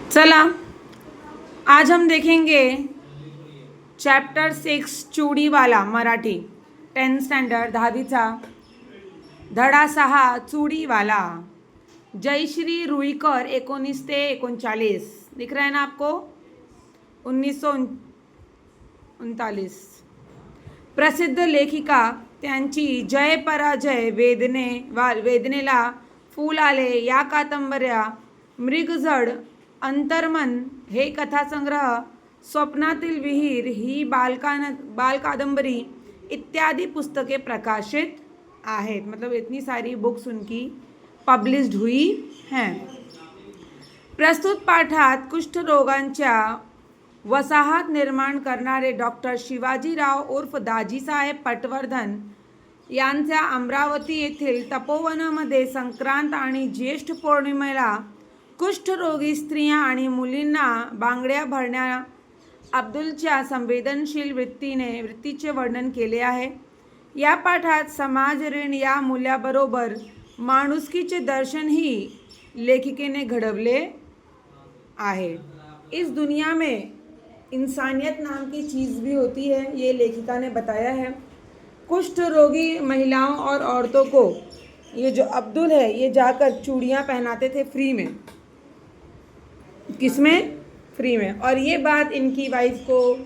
चला, आज हम देखेंगे चैप्टर 6 चूड़ी वाला मराठी 10th स्टँडर्ड 10वीचा धडा 6 चूड़ीवाला। जयश्री रुईकर 19 ते 39 दिख रहा है ना आपको? 1939 प्रसिद्ध लेखिका त्यांची जय पराजय वेदनेला फूल आले या कादंबऱ्या, मृगजड, अंतर्मन हे कथासंग्रह, स्वप्नातील विहीर ही बालकादंबरी इत्यादि पुस्तके प्रकाशित आहेत। मतलब इतनी सारी बुक्स उनकी पब्लिश्ड हुई हैं। प्रस्तुत पाठात कुष्ठरोगांच्या वसाहत निर्माण करणारे डॉक्टर शिवाजीराव उर्फ दाजीसाहेब पटवर्धन यांच्या अमरावती येथील तपोवनामध्ये संक्रांत आणि ज्येष्ठ पौर्णिमेला कुष्ठरोगी स्त्रिया आणि मुलींना बांगड्या भरण्या अब्दुलच्या संवेदनशील वृत्तीचे वर्णन केले आहे। या पाठात समाज ऋण या मूल्याबरोबर माणुसकीचे दर्शनही लेखिकेने घडवले आहे। इस दुनिया में इंसानियत नाम की चीज़ भी होती है, ये लेखिका ने बताया है। कुष्ठ रोगी महिलाओं और औरतों को ये जो अब्दुल है ये जाकर चूड़ियाँ पहनाते थे फ्री में। किसमें? फ्री में। और ये बात इनकी वाइफ को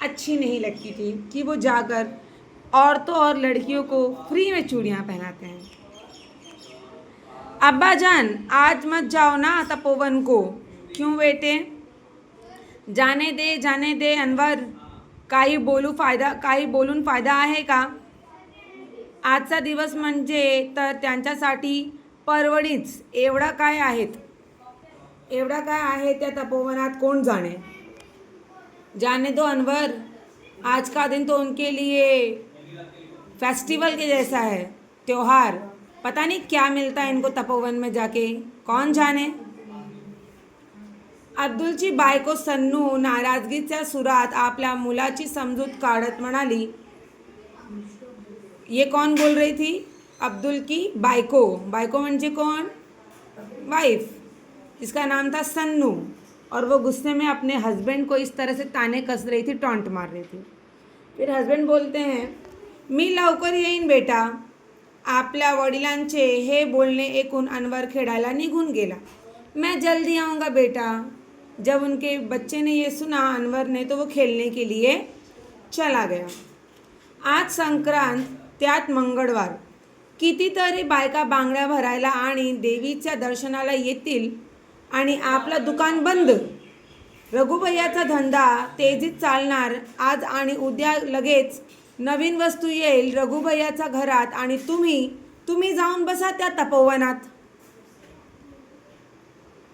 अच्छी नहीं लगती थी कि वो जाकर औरतों और लड़कियों को फ्री में चूड़ियाँ पहनाते हैं। अब्बा जान, आज मत जाओ ना तपोवन को। क्यों बेटे? जाने दे अनवर, काही बोलून फायदा आहे का? आजचा दिवस म्हणजे तर त्यांच्यासाठी परवडीच। एवढा काय आहे त्या तपोवनात, कोण जाणे? जाने दो अनवर, आज का दिन तो उनके लिए फेस्टिवल के जैसा है, त्योहार। पता नहीं क्या मिलता है इनको तपोवन में जाके, कौन जाने। अब्दुलची बायको सन्नू नाराजगीच्या सुरात आपल्या मुलाची समजूत काढत म्हणाली। ये कौन बोल रही थी? अब्दुल की बायको। बायको म्हणजे कौन? वाइफ, जिसका नाम था सन्नू। और वो गुस्से में अपने हस्बैंड को इस तरह से ताने कस रही थी, टॉन्ट मार रही थी। फिर हस्बैंड बोलते हैं, मी लवकर येईन बेटा। आपल्या वडिलांचे हे बोलणे ऐकून अनवर खेळायला निघून गेला। मैं जल्दी आऊँगा बेटा। जब उनके बच्चे ने ये सुना अनवर ने, तो वो खेलने के लिए चला गया। आज संक्रांत, त्यात मंगळवार। कितीतरी बायका बांगड्या भरायला आणि देवीच्या दर्शनाला येतील आणि आपलं दुकान बंद। रघुभैयाचा धंदा तेजीत चालणार। आज आणि उद्या लगेच नवीन वस्तू येईल रघुभैयाच्या घरात आणि तुम्ही जाऊन बसा त्या तपोवनात।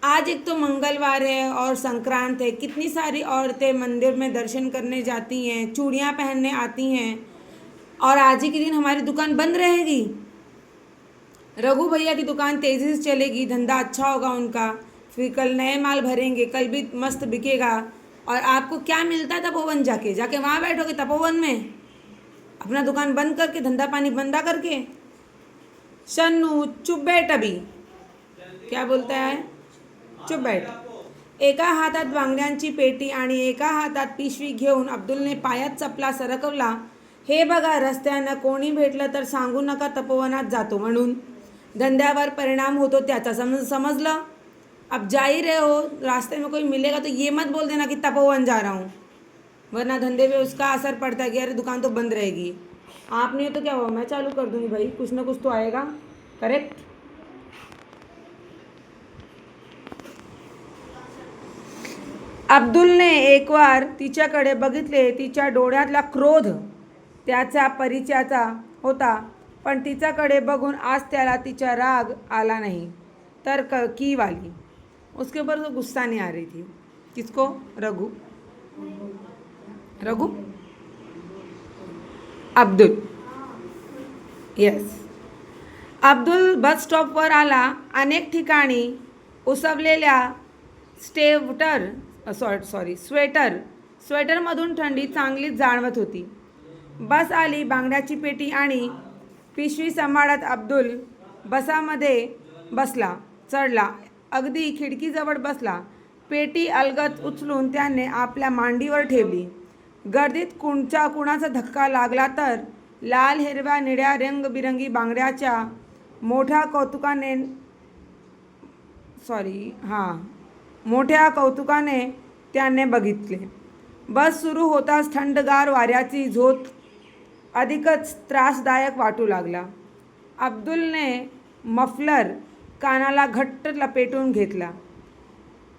आज एक तो मंगलवार है और संक्रांत है। कितनी सारी औरतें मंदिर में दर्शन करने जाती हैं, चूड़ियाँ पहनने आती हैं, और आज ही के दिन हमारी दुकान बंद रहेगी। रघु भैया की दुकान तेज़ी से चलेगी, धंधा अच्छा होगा उनका, फिर कल नए माल भरेंगे, कल भी मस्त बिकेगा। और आपको क्या मिलता है तपोवन जाके वहाँ बैठोगे तपोवन में, अपना दुकान बंद करके, धंधा पानी बंदा करके। शन्नू चुप बैठ अभी। क्या बोलता है? चुप बैठ। एका हातात बांगड्यांची पेटी आणि एका हातात पिशवी घेऊन अब्दुलने पायात चपला सरकवला। हे बघा, रस्त्यानं कोणी भेटलं तर सांगू नका तपोवनात जातो म्हणून। धंद्यावर परिणाम होतो त्याचा, समजलं? अब जा ही रहे हो, रास्ते में कोई मिलेगा तो ये मत बोल देना कि तपोवन जा रहा हूँ, वरना धंधे पे उसका असर पड़ता है कि अरे दुकान तो बंद रहेगी। आप नहीं हो तो क्या हुआ, मैं चालू कर दूँगी भाई, कुछ ना कुछ तो आएगा। करेक्ट? अब्दुलने एकवार तिच्याकडे बघितले। तिच्या डोळ्यातला क्रोध त्याच्या परिचयाचा होता, पण तिच्याकडे बघून आज त्याला तिचा राग आला नहीं, तर की वाली। उसके ऊपर तो गुस्सा नहीं आ रही थी। किसको? रघु। अब्दुल। यस। अब्दुल बस स्टॉपवर आला। अनेक ठिकाणी उसवलेल्या स्वेटरमधून थंडी चांगलीच जाणवत होती। बस आली। बांगड्याची पेटी आणि पिशवी सांभाळत अब्दुल बसामध्ये चढला। अगदी खिडकीजवळ बसला, पेटी अलगद उचलून त्याने आपल्या मांडीवर ठेवली. गर्दीत कुणाचा धक्का लागला तर लाल, हिरव्या, निळ्या रंगबिरंगी बांगड्याच्या मोठ्या कौतुकाने त्याने बघितले. बस सुरू होताच थंडगार वाऱ्याची झोत अधिकच त्रासदायक वाटू लागला. अब्दुलने मफलर कानाला घट्ट लपेटून घेतला.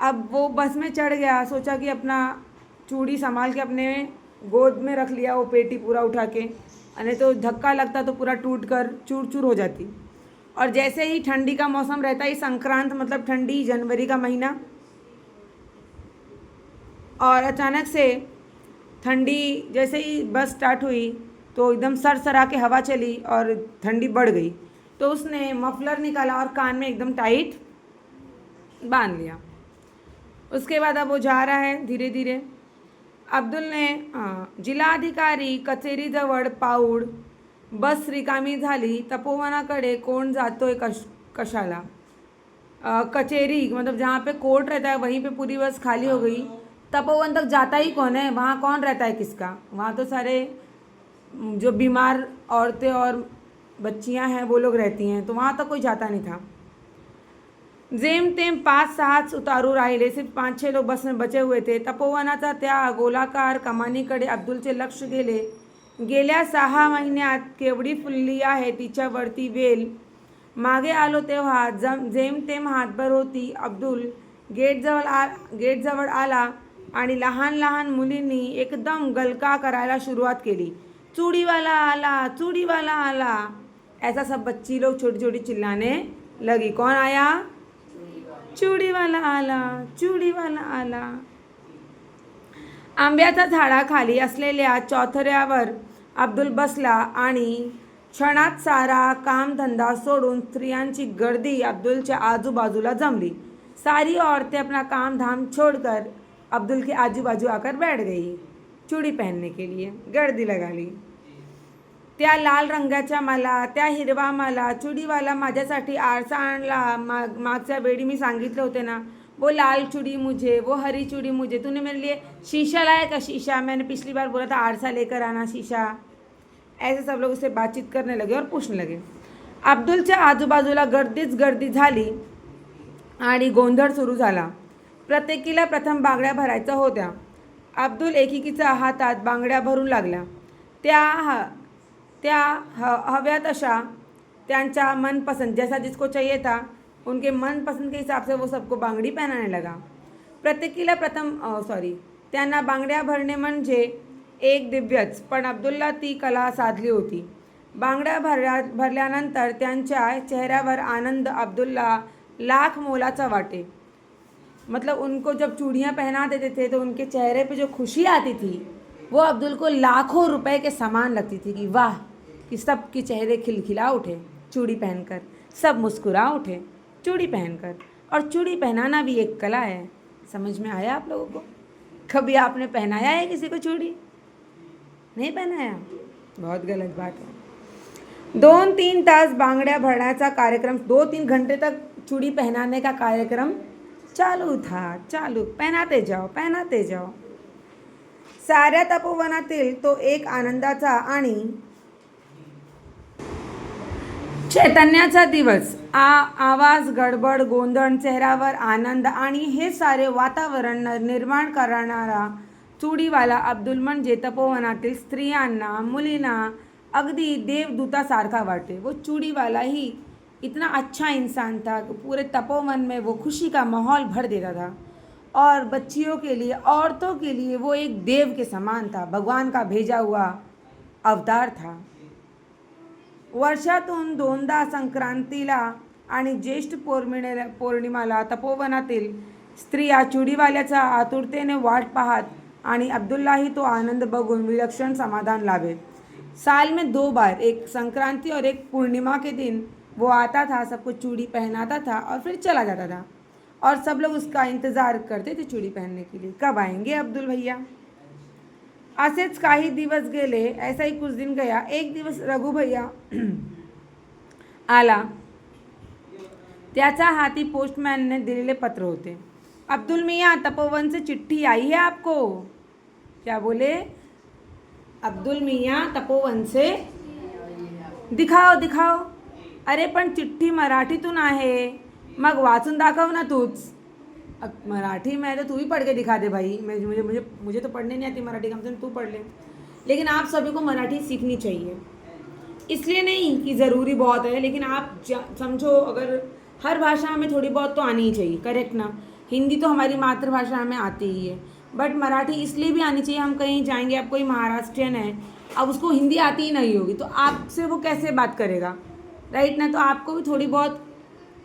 अब वो बस में चढ़ गया. सोचा कि अपना चूड़ी संभाल के अपने गोद में रख लिया, वो पेटी पूरा उठा के, अने तो धक्का लगता तो पूरा टूट कर चूर चूर हो जाती. और जैसे ही ठंडी का मौसम रहता है, संक्रांत मतलब ठंडी, जनवरी का महीना, और अचानक से ठंडी जैसे ही बस स्टार्ट हुई तो एकदम सरसरा के हवा चली और ठंडी बढ़ गई. तो उसने मफलर निकाला और कान में एकदम टाइट बांध लिया. उसके बाद अब वो जा रहा है धीरे धीरे. अब्दुल ने जिल्हाधिकारी कचेरीजवळ पाऊड. बस रिकामी झाली. तपोवनाकडे कोण जातोय कशाला. कचेरी मतलब जहाँ पे कोर्ट रहता है वहीं पे पूरी बस खाली हो गई. तपोवन तक जाता ही कौन है, वहाँ कौन रहता है किसका. वहाँ तो सारे जो बीमार औरतें और बच्चियाँ हैं वो लोग रहती हैं, तो वहाँ तक कोई जाता नहीं था. जेमतेम 5-6 उतारू राहिले. सिर्फ 5-6 लोग बस में बचे हुए थे. तपोवनाचा त्या गोलाकार कमानीकडे अब्दुलचे लक्ष गेले. गेल्या 6 महिन्यात केवढी फुलली आहे तिच्यावरती वेल. मागे आलो तेव्हा जेमतेम हातभर होती. अब्दुल गेटजवळ आला आणि लहान लहान मुलींनी एकदम गलका करायला सुरुवात केली. चूड़ीवाला आला, चूड़ीवाला आला. ऐसा सब बच्ची लोग छोटी छोटी चिल्लाने लगी. कौन आया? चूड़ीवाला आला, चूड़ीवाला आला. आंब्याच्या झाडाखाली असलेल्या चौथऱ्यावर अब्दुल बसला आणि क्षणात सारा कामधंदा सोडून स्त्रियांची गर्दी अब्दुलच्या आजूबाजूला जमली. सारी औरतें अपना काम धाम छोड़कर अब्दुल के आजू बाजू आकर बैठ गई. चूड़ी पहनने के लिए गर्दी लगा ली. त्या लाल रंगाच्या मला, त्या हिरवा मला. चूड़ीवाला माझ्यासाठी आरसा आणला. मागच्या वेळी मी सांगितले होते ना, वो लाल चूड़ी मुझे, वो हरी चूड़ी मुझे. तूने मेरे लिए शीशा लाया का? शीशा. मैंने पिछली बार बोला था आरसा लेकर आना, शीशा. ऐसे सब लोग उससे बातचीत करने लगे और पूछने लगे. अब्दुलच्या आजूबाजूला गर्दीच गर्दी झाली आणि गोंधळ सुरू झाला. प्रत्येकीला प्रथम बांगड्या भरायच्या होत्या. अब्दुल एकेकीच्या हातात बांगड्या भरून लागला. त्या हव्या तशा त्यांच्या मनपसंद, जैसा जिसको चाहिए था उनके मनपसंद के हिसाब से वो सबको बांगडी पहनाने लगा. प्रत्येकीला त्यांना बांगड्या भरणे म्हणजे एक दिव्यच, पण अब्दुलला ती कला साधली होती. बांगड्या भरल्यानंतर त्यांच्या चेहऱ्यावर आनंद अब्दुल्ला लाख मोलाचा वाटे. मतलब उनको जब चूड़ियाँ पहना देते थे तो उनके चेहरे पे जो खुशी आती थी वो अब्दुल को लाखों रुपए के समान लगती थी. कि वाह, कि सबके चेहरे खिलखिला उठे चूड़ी पहनकर, सब मुस्कुरा उठे चूड़ी पहनकर. और चूड़ी पहनाना भी एक कला है. समझ में आया आप लोगों को? कभी आपने पहनाया है किसी को चूड़ी? नहीं पहनाया? बहुत गलत बात है. 2-3 तास बांगड्या भरण्याचा कार्यक्रम, 2-3 घंटे तक चूड़ी पहनाने का कार्यक्रम चालू था. पहनाते जाओ. साऱ्या तपोवनातील तो एक आनंदाचा आणि चैतन्याचा दिवस. आवाज, गडबड, गोंधळ, चेहऱ्यावर आनंद आणि हे सारे वातावरण निर्माण करणारा चूड़ीवाला अब्दुल म्हणजे तपोवनातील स्त्रियांना, मुलींना अगदी देवदूतासारखा वाटे. वो चूड़ीवाला ही इतना अच्छा इंसान था कि पूरे तपोवन में वो खुशी का माहौल भर देता था. और बच्चियों के लिए, औरतों के लिए वो एक देव के समान था. भगवान का भेजा हुआ अवतार था. वर्षातून 2दा संक्रांतीला आणि ज्येष्ठ पौर्णिमाला तपोवनातील स्त्रिया चूड़ीवाल्याचा आतुरतेने वाट पाहत आणि अब्दुल्लाही तो आनंद बघून विलक्षण समाधान लाभे. साल में 2 बार, एक संक्रांति और एक पूर्णिमा के दिन वो आता था, सबको चूड़ी पहनाता था और फिर चला जाता था. और सब लोग उसका इंतज़ार करते थे चूड़ी पहनने के लिए. कब आएंगे अब्दुल भैया. असेच काही दिवस गेले. ऐसा ही कुछ दिन गया. एक दिवस रघु भैया आला. त्याच्या हाती पोस्टमॅनने दिलेले पत्र होते. अब्दुल मियाँ तपोवन से चिट्ठी आई है आपको? क्या बोले? अब्दुल मियाँ तपोवन से दिखाओ दिखाओ. अरे पण चिठ्ठी मराठीतून आहे, मग वाचून दाखव ना तूच. मराठी में है तो तू ही पढ़ के दिखा दे भाई. मुझे तो पढ़ने नहीं आती मराठी, कम से कम तू पढ़ ले. लेकिन आप सभी को मराठी सीखनी चाहिए, इसलिए नहीं कि ज़रूरी बहुत है, लेकिन आप समझो अगर हर भाषा में थोड़ी बहुत तो आनी ही चाहिए. करेक्ट ना? हिंदी तो हमारी मातृभाषा हमें आती ही है, बट मराठी इसलिए भी आनी चाहिए. हम कहीं जाएंगे, अब कोई महाराष्ट्रियन है, अब उसको हिंदी आती ही नहीं होगी तो आपसे वो कैसे बात करेगा? राइट ना? तो आपको भी थोड़ी बहुत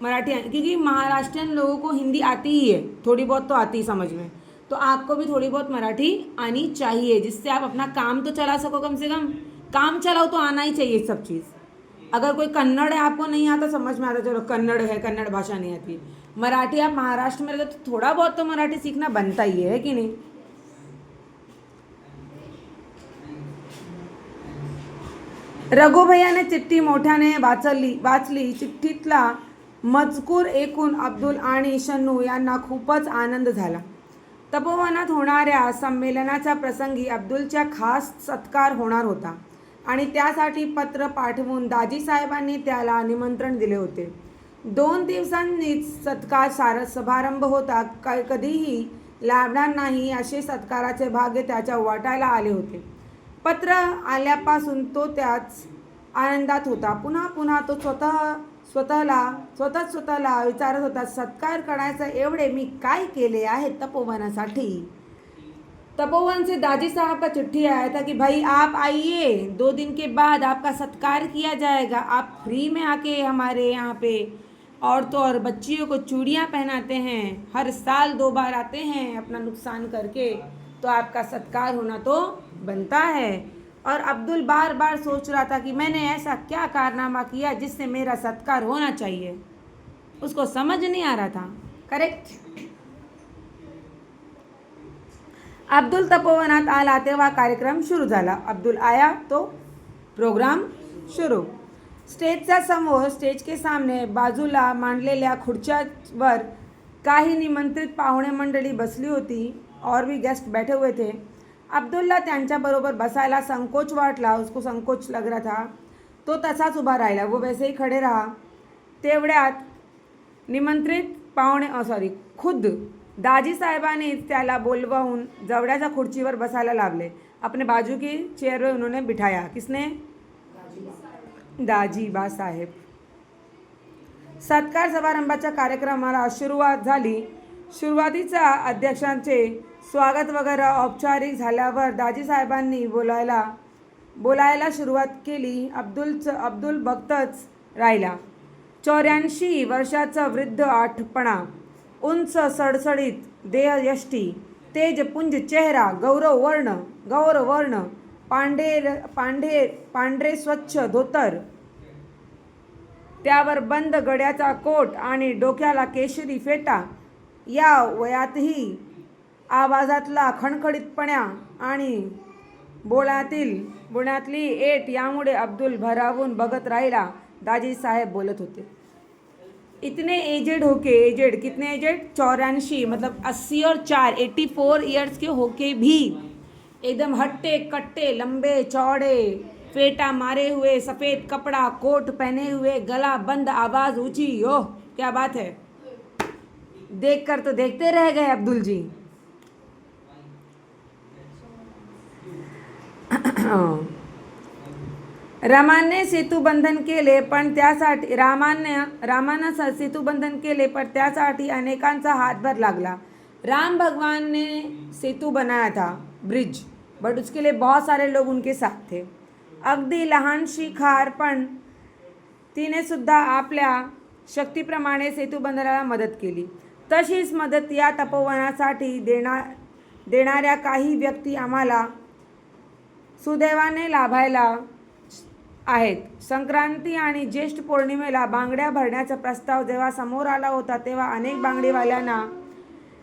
मराठी आनी, क्योंकि महाराष्ट्रियन लोगों को हिंदी आती ही है, थोड़ी बहुत तो आती ही समझ में. तो आपको भी थोड़ी बहुत मराठी आनी चाहिए, जिससे आप अपना काम तो चला सको. कम से कम काम चलाओ तो आना ही चाहिए सब चीज़. अगर कोई कन्नड़ है, आपको नहीं आता, समझ में आता, चलो कन्नड़ है, कन्नड़ भाषा नहीं आती. मराठी आप महाराष्ट्र में रहते तो थोड़ा बहुत तो मराठी सीखना बनता ही है कि नहीं? रघु भैयाने चिठ्ठी मोठ्याने वाचली. चिठ्ठीतला मजकूर ऐकून अब्दुल आणि शन्नू यांना खूपच आनंद झाला. तपोवनात होणाऱ्या संमेलनाच्या प्रसंगी अब्दुलच्या खास सत्कार होणार होता आणि त्यासाठी पत्र पाठवून दाजीसाहेबांनी त्याला निमंत्रण दिले होते. 2 दिवसांनीच सत्कार समारंभ होता. कधीही लाभणार नाही असे सत्काराचे भाग्य त्याच्या वाटायला आले होते. पत्र आल्यापासून तो त्याच आनंदात होता. पुन्हा पुन्हा तो स्वतःला विचारत होता, सत्कार करायचा एवढे मी काय केले आहे तपोवनासाठी. तपोवन से दादी साहब का चिट्ठी आया था कि भाई आप आइए, 2 दिन के बाद आपका सत्कार किया जाएगा. आप फ्री में आके हमारे यहाँ पे औरतों और बच्चियों को चूड़ियाँ पहनाते हैं, हर साल 2 बार आते हैं अपना नुकसान करके, तो आपका सत्कार होना तो बनता है. और अब्दुल बार बार सोच रहा था कि मैंने ऐसा क्या कारनामा किया जिससे मेरा सत्कार होना चाहिए. उसको समझ नहीं आ रहा था. करेक्ट? अब्दुल तपोवनात आला तेव्हा कार्यक्रम सुरू झाला. अब्दुल आया तो प्रोग्राम शुरू. स्टेजच्या समोर, स्टेज के सामने बाजूला मांडलेल्या खुर्च्यांवर काही निमंत्रित पाहुणे मंडळी बसली होती. और भी गेस्ट बैठे हुए थे. अब्दुलला त्यांच्याबरोबर बसायला संकोच वाटला. उसको संकोच लग रहा था. तो तसाच उभा राहिला. वो वैसे ही खड़े रहा. तेवढ्यात निमंत्रित पाहुणे खुद दाजी साहेबांनी त्याला बोलवून जवळच्या खुर्चीवर बसायला लावले. अपने बाजू की चेयर में उन्होंने बिठाया. किसने? दाजीबा साहेब. सत्कार समारंभाच्या कार्यक्रमाला सुरुवात झाली. सुरुवातीचा अध्यक्षांचे स्वागत वगैरे औपचारिक झाल्यावर दाजीसाहेबांनी बोलायला सुरुवात केली. अब्दुल बघतच राहिला. 84 वर्षाचा वृद्ध आठपणा, उंच सडसडीत देहयष्टी, तेजपुंज चेहरा, गौरवर्ण, पांढरे स्वच्छ धोतर, त्यावर बंद गड्याचा कोट आणि डोक्याला केशरी फेटा. या वयातही आवाजातला खणखणीतपणा आणि बोलण्यातली ऐट यामुळे अब्दुल भरावून बघत राहिला. दाजी साहेब बोलत होते. इतने एजेड कितने एजेड? 84, मतलब 80 और 4, 84 ईयर्स के होके भी एकदम हट्टे कट्टे, लंबे चौड़े, फेटा मारे हुए, सफ़ेद कपड़ा, कोट पहने हुए, गला बंद, आवाज़ ऊंची. ओह क्या बात है! देखकर तो देखते रह गए अब्दुल जी. रामाने सेतुबंधन केले पण त्यासाठी अनेकांचा हातभार लागला. राम भगवान ने सेतु बनाया था, ब्रिज, बट उसके लिए बहुत सारे लोग उनके साथ थे. अगदी लहानशी खार पण तिने सुद्धा आपल्या शक्तीप्रमाणे सेतुबंधनाला मदत केली. तशीच मदत या तपोवनासाठी देणाऱ्या काही व्यक्ती आम्हाला सुदैवाने लाभायला आहेत. संक्रांती आणि ज्येष्ठ पौर्णिमेला बांगड्या भरण्याचा प्रस्ताव जेव्हा समोर आला होता तेव्हा अनेक बांगडीवाल्यांना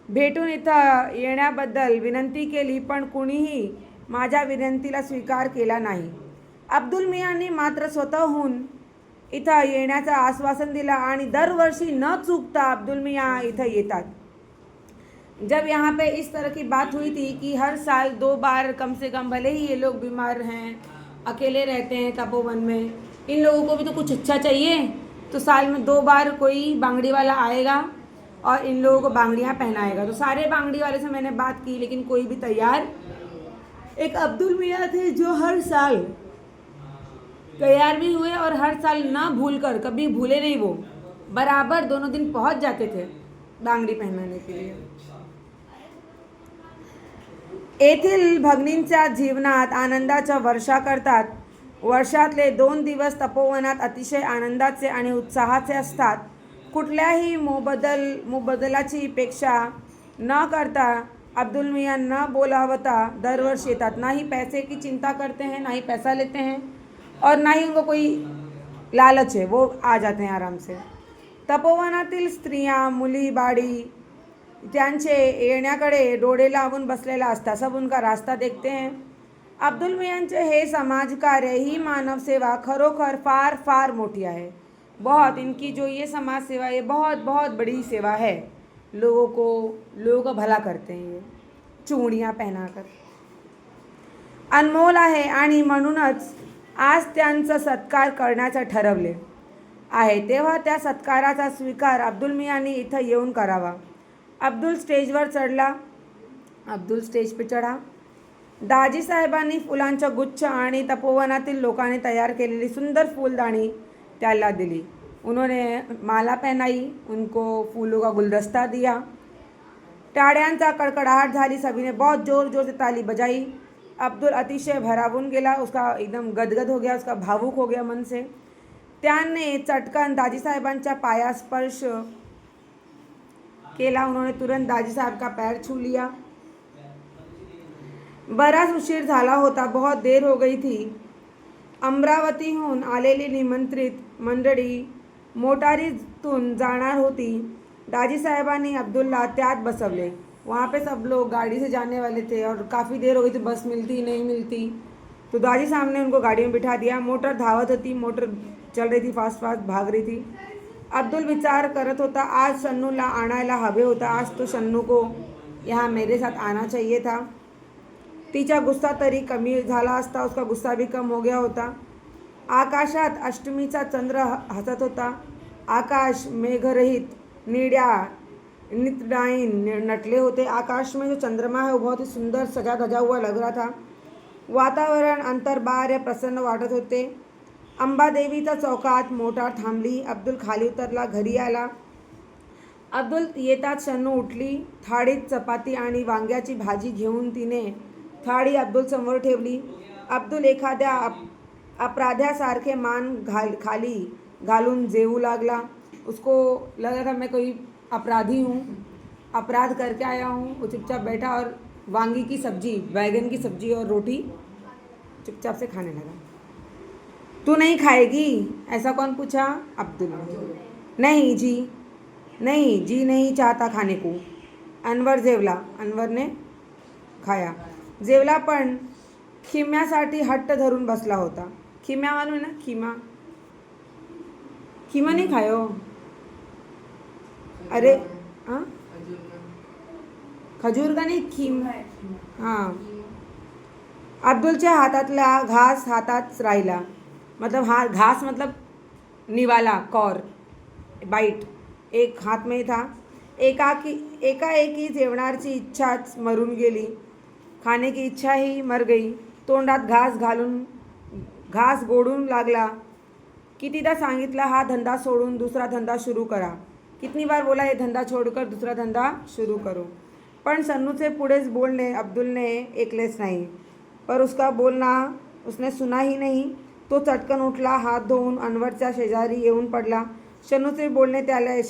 भेटून इथं येण्याबद्दल विनंती केली, पण कुणीही माझ्या विनंतीला स्वीकार केला नाही. अब्दुल मियांनी मात्र स्वतःहून इथं येण्याचं आश्वासन दिलं आणि दरवर्षी न चुकता अब्दुल मियां इथं येतात. जब यहाँ पे इस तरह की बात हुई थी कि हर साल 2 बार कम से कम, भले ही ये लोग बीमार हैं, अकेले रहते हैं तपोवन में, इन लोगों को भी तो कुछ अच्छा चाहिए, तो साल में 2 बार कोई बांगड़ी वाला आएगा और इन लोगों को बांगड़ियाँ पहनाएगा। तो सारे बांगड़ी वाले से मैंने बात की लेकिन कोई भी तैयार, एक अब्दुल मियाँ थे जो हर साल तैयार भी हुए और हर साल ना भूल कर, कभी भूले नहीं, वो बराबर दोनों दिन पहुंच जाते थे बांगडी पहनाने के लिए। येथील भगिनींच्या जीवनात आनंदाच्या वर्षा करतात। वर्षातले 2 दिवस तपोवनात अतिशय आनंदाचे आणि उत्साहाचे असतात। कुठल्याही मोबदलाची अपेक्षा न करता अब्दुल मियाँ न बोलावता दरवर्षी येतात। ना ही पैसे की चिंता करते हैं, ना ही पैसा लेते हैं और ना ही उनको कोई लालच है, वो आ जाते हैं आराम से। तपोवनातील स्त्रियां, मुली, बाड़ी त्यांचे येण्याकडे डोळे लावून बसलेला असतात। सब उनका रास्ता देखते हैं। अब्दुल मियांचे हे समाज कार्य ही मानव सेवा खरोखर फार फार मोठी आहे। बहुत, इनकी जो ये समाज सेवा, ये बहुत बहुत बड़ी सेवा है। लोगों का भला करते हैं ये चूड़ियाँ पहनाकर। अनमोल आहे आणि म्हणूनच आज त्यांचा सत्कार करण्याचे ठरवले आहे। तेव्हा त्या सत्काराचा स्वीकार अब्दुल मियांनी इथं येऊन करावा। अब्दुल स्टेजवर चढला, अब्दुल स्टेज पे चढ़ा। दाजी साहेबांनी फुलांचा गुच्छ आणि तपोवनातील लोकांनी तयार केलेली सुंदर फूलदानी त्याला दिली। उन्होंने माला पहनाई, उनको फूलों का गुलदस्ता दिया। टाळ्यांचा कडकडाहट झाली, सभी ने बहुत जोर जोर से ताली बजाई। अब्दुल अतिशय भरावून गेला, उसका एकदम गदगद हो गया, उसका भावुक हो गया मन से। त्याने चटकन दाजी साहेबांच्या पायास स्पर्श केला। उन्होंने तुरंत दाजी साहब का पैर छू लिया। बराच उशीर झाला होता, बहुत देर हो गई थी। अमरावतीहून आलेली निमंत्रित मंडळी मोटारीतून जाणार होती। दाजी साहेबांनी अब्दुल्ला त्यात बसवले। वहाँ पे सब लोग गाड़ी से जाने वाले थे और काफ़ी देर हो गई थी, बस मिलती नहीं मिलती, तो दादी साहब ने उनको गाड़ी में बिठा दिया। मोटर धावत होती, मोटर चल रही थी, फास्ट फास्ट भाग रही थी। अब्दुल विचार करत होता, आज शन्नूला आणायला हवे होता, आज तो शन्नू को यहाँ मेरे साथ आना चाहिए था। तिचा गुस्सा तरी कमी झाला असता, उसका गुस्सा भी कम हो गया होता। आकाशात अष्टमीचा चंद्र हसत होता। आकाश मेघरहित निड्या नितडाइन नटले होते। आकाश में जो चंद्रमा है वो बहुत ही सुंदर सजा धजा हुआ लग रहा था। वातावरण अंतर्बाह्य प्रसन्न वाटत होते। अंबादेवीच्या चौकात मोटार थांबली। अब्दुल खाली उतरला, घरी आला। अब्दुल येताच शन्नू उठली। थाळीत चपाती आणि वांग्याची भाजी घेऊन तिने थाळी अब्दुल समोर ठेवली। अब्दुल एखाद्या अपराध्यासारखे मान खाली घालून जेवू लागला। उसको लग रहा था मैं कोई अपराधी हूँ, अपराध करके आया हूँ। वो चुपचाप बैठा और वांगी की सब्जी, बैगन की सब्जी और रोटी चुपचाप से खाने लगा। तू नहीं खाएगी? ऐसा कौन पूछा? अब्दुल ने। नहीं जी, नहीं जी, नहीं चाहता खाने को। अनवर जेवला, अनवर ने खाया। जेवला पण खिम्यासाठी हट्ट धरून बसला होता। खिम्या मालूम है ना? खिमा, खिमा नहीं खायो? अरे हाँ, खजूर का नहीं, खीम। हाँ, अब्दुलच्या हातातला घास हाताच राहिला। मतलब हाँ, घास मतलब निवाला, कौर, बाईट एक हात में था। एकाएकी जेवणाची इच्छाच मरून गेली। खाने की इच्छा ही मर गई। तोंडात घास गोडून लागला। कितीदा सांगितला हा धंदा सोडून दूसरा धंदा शुरू करा। कितनी बार बोला ये धंधा छोड़कर दूसरा धंधा शुरू करो, पण सन्नूचे पुढेच बोलणे अब्दुल ने ऐकलेच नाही। पर उसका बोलना उसने सुना ही नहीं। तो चटकन उठला, हात धुवून अनवरच्या शेजारी येऊन पडला। शन्नूचे बोलणे त्याला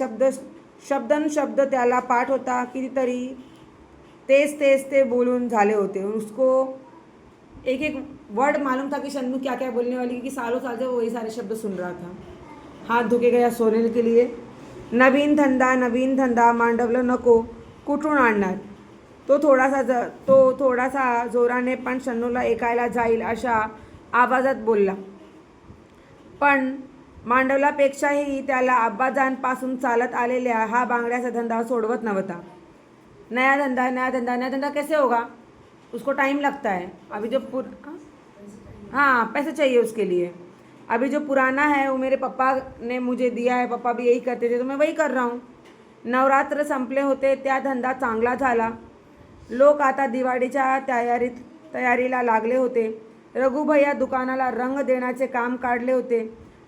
शब्दनशब्द त्याला पाठ होता। कितीतरी तेज ते बोलून झाले होते। उसको एक एक वर्ड मालूम था कि शन्नू क्या क्या बोलने वाली, क्योंकि सालों साल से वो वही सारे शब्द सुन रहा था। हाथ धो के गया सोने के लिए। नवीन धंदा मांडवलं नको, कुठून आणणार? तो थोडासा जोराने पण शन्नूला ऐकायला जाईल अशा आवाजात बोलला। पण मांडवलापेक्षाही त्याला आब्बाजांपासून चालत आलेल्या हा बांगड्याचा धंदा सोडवत नव्हता। नया धंधा नया धंधा नया धंधा कैसे होगा, उसको टाइम लगता है। अभी जो हाँ पैसे चाहिए उसके लिए। अभी जो पुराना है वो मेरे पापा ने मुझे दिया है, पापा भी यही करते थे तो मैं वही कर रहा हूँ। नवरात्र संपले होते त्या धंदा चांगला झाला। लोक आता दिवाळीच्या तयारीला लागले होते। रघुभैया दुकानाला रंग देण्याचे काम काढले होते।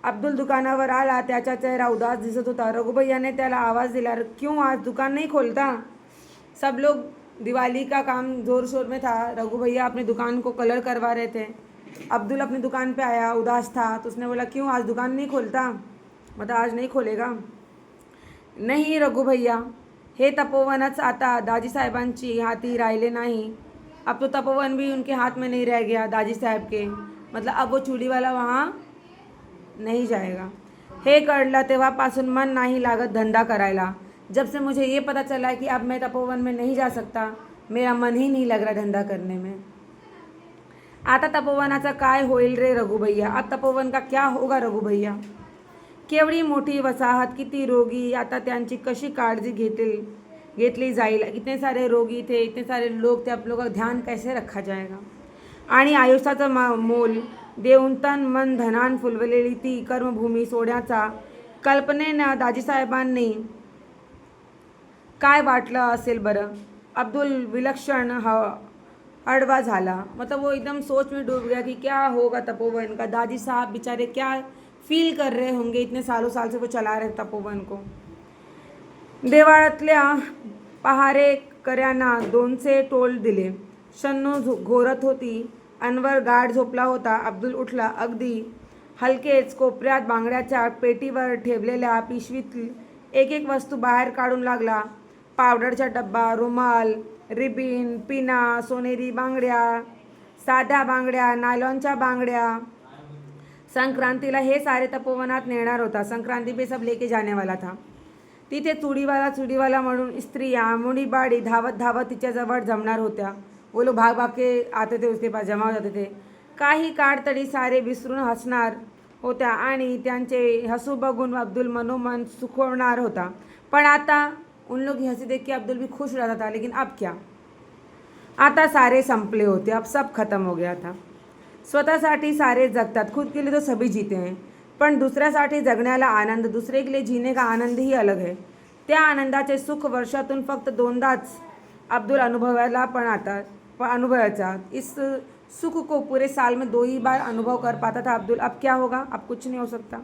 अब्दुल दुकानावर आला, त्याचा चेहरा उदास दिसत होता। रघुभैया ने त्याला आवाज़ दिला, क्यों आज दुकान नहीं खोलता। सब लोग दिवाली का काम ज़ोर शोर में था। रघुभैया अपनी दुकान को कलर करवा रहे थे। अब्दुल अपनी दुकान पे आया, उदास था, तो उसने बोला क्यों आज दुकान नहीं खोलता, मतलब आज नहीं खोलेगा। नहीं रघुभैया, हे तपोवनच आता दाजीसाहेबांची हाती राहिले नाही। अब तो तपोवन भी उनके हाथ में नहीं रह गया, दाजी साहब के, मतलब अब वो चूड़ी वाला वहाँ नहीं जाएगा। हे कळलं तेव्हापासून मन नाही लागत धंदा करायला। जब से मुझे ये पता चला कि अब मैं तपोवन में नहीं जा सकता, मेरा मन ही नहीं लग रहा धंधा करने में। आता तपोवनाचा काय होईल रे रघुभैया, अब तपोवन का क्या होगा रघुभैया। केवढी मोठी वसाहत, किती रोगी, आता त्यांची कशी काळजी घेतली जाईल। इतने सारे रोगी थे, इतने सारे लोग थे, आप लोगों का ध्यान कैसे रखा जाएगा। आणि आयुष्याचं मोल देऊन तन मन धनान फुलवलेली ती कर्मभूमी सोडण्याचा कल्पनेनं दाजीसाहेबांनी काय वाटलं असेल बरं। अब्दुल विलक्षण हड़वा झाला, मतलब वो एकदम सोच में डूब गया कि क्या होगा तपोवन का। दादी साहब बेचारे क्या फील कर रहे होंगे, इतने सालों साल से वो चला रहे तपोवन को। देवाळातल्या पहारेकऱ्यांना दोनचे टोल दिले। शन्नू घोरत होती, अनवर गाढ झोपला होता। अब्दुल उठला, अगदी हलकेच कोपऱ्यात बांगड्याच्या पेटीवर ठेवलेल्या पिशवीतील एक एक वस्तू बाहेर काढून लागला। पावडरचा डब्बा, रुमाल, रिबीन, पिना, सोनेरी बांगड्या, साध्या बांगड्या, नायलॉनच्या बांगड्या। संक्रांतीला हे सारे तपोवनात नेणार होता। संक्रांति पे सब लेके जाने वाला था। तिथे चुडीवाला म्हणून स्त्रिया मुडीबाडी धावत धावत तिच्याजवळ जमणार होत्या। वो लोग भाग भाग के आते थे, उसके पास जमा हो जाते थे। काही काळ तरी सारे विसरून हसणार होत्या आणि त्यांचे हसू बघून अब्दुल मनोमन सुखवणार होता। पण आता उन लोग की हंसी देख के अब्दुल भी खुश रहता था, लेकिन अब क्या, आता सारे संपले होते, अब सब खत्म हो गया था। स्वतःसाठी सारे जगतात, खुद के लिए तो सभी जीते हैं, पण दुसऱ्यासाठी जगण्याला आनंद, दूसरे के लिए जीने का आनंद ही अलग है। त्या आनंदाचे सुख वर्षातून फक्त दोनदाच अब्दुल अनुभवायचा। इस सुख को पूरे साल में 2 ही बार अनुभव कर पाता था अब्दुल। अब क्या होगा, अब कुछ नहीं हो सकता।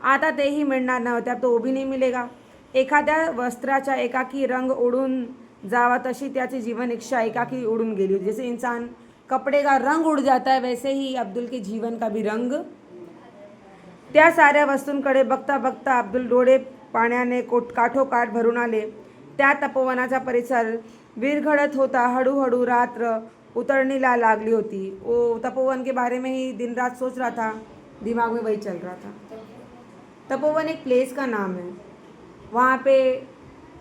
आता तेही मिळणार नव्हते, अब तो वो भी नहीं मिलेगा। एखाद्या वस्त्राचा एकाकी रंग उडून जावा तशी त्याची जीवन इच्छा एकाकी उडून गेली। जैसे इंसान कपड़े का रंग उड़ जाता है, वैसे ही अब्दुल के जीवन का भी रंग। त्या साऱ्या वस्तूंकडे बघता बघता अब्दुल डोळे पाण्याने काठोकाठ भरून आले। त्या तपोवनाचा परिसर विरघळत होता। हळूहळू रात्र उतरनीला लागली होती। वो तपोवन के बारे में ही दिन रात सोच रहा था, दिमाग में वही चल रहा था। तपोवन एक प्लेस का नाम है, वहाँ पे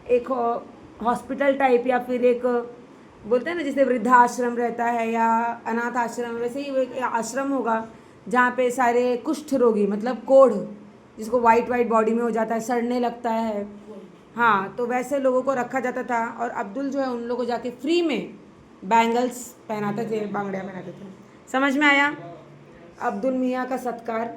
एक हॉस्पिटल टाइप या फिर एक बोलते हैं ना जैसे वृद्धाश्रम रहता है या अनाथ आश्रम, वैसे ही एक आश्रम होगा जहाँ पे सारे कुष्ठ रोगी, मतलब कोढ़ जिसको वाइट बॉडी में हो जाता है, सड़ने लगता है, हाँ, तो वैसे लोगों को रखा जाता था। और अब्दुल जो है उन लोगों को जाके फ्री में बैंगल्स पहनाते थे, बांगड़ियाँ पहनाते थे। समझ में आया अब्दुल मियाँ का सत्कार।